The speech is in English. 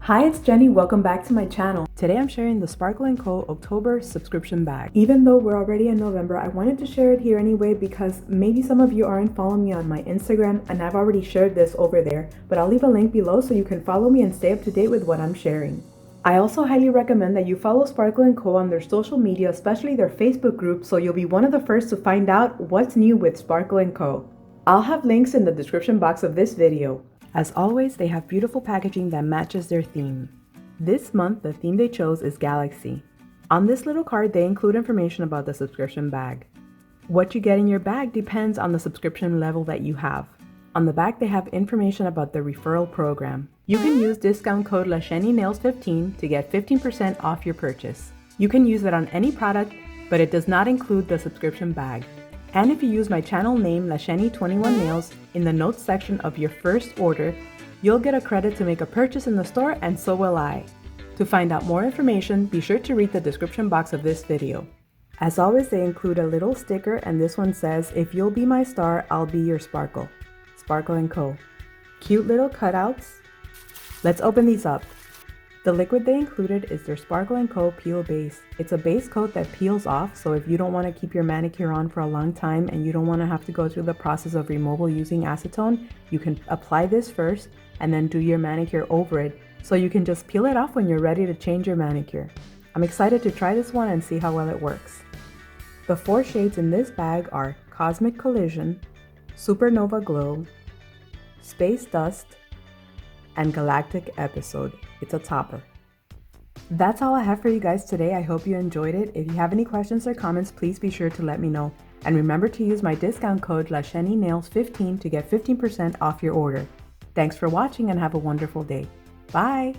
Hi, it's Jenny. Welcome back to my channel. Today I'm sharing the Sparkle & Co. October subscription bag. Even though we're already in November, I wanted to share it here anyway because maybe some of you aren't following me on my Instagram and I've already shared this over there, but I'll leave a link below so you can follow me and stay up to date with what I'm sharing. I also highly recommend that you follow Sparkle & Co. on their social media, especially their Facebook group, so you'll be one of the first to find out what's new with Sparkle & Co. I'll have links in the description box of this video. As always, they have beautiful packaging that matches their theme. This month, the theme they chose is Galaxy. On this little card, they include information about the subscription bag. What you get in your bag depends on the subscription level that you have. On the back, they have information about the referral program. You can use discount code LaShenny21Nails15 to get 15% off your purchase. You can use it on any product, but it does not include the subscription bag. And if you use my channel name LaShenny21Nails in the notes section of your first order, you'll get a credit to make a purchase in the store, and so will I. To find out more information, be sure to read the description box of this video. As always, they include a little sticker, and this one says, "If you'll be my star, I'll be your sparkle." Sparkle & Co. Cute little cutouts. Let's open these up. The liquid they included is their Sparkle & Co. Peel Base. It's a base coat that peels off, so if you don't want to keep your manicure on for a long time and you don't want to have to go through the process of removal using acetone, you can apply this first and then do your manicure over it, so you can just peel it off when you're ready to change your manicure. I'm excited to try this one and see how well it works. The 4 shades in this bag are Cosmic Collision, Supernova Glow, Space Dust, and Galactic Episode. It's a topper. That's all I have for you guys today. I hope you enjoyed it. If you have any questions or comments, please be sure to let me know. And remember to use my discount code LaShennyNails15 to get 15% off your order. Thanks for watching and have a wonderful day. Bye!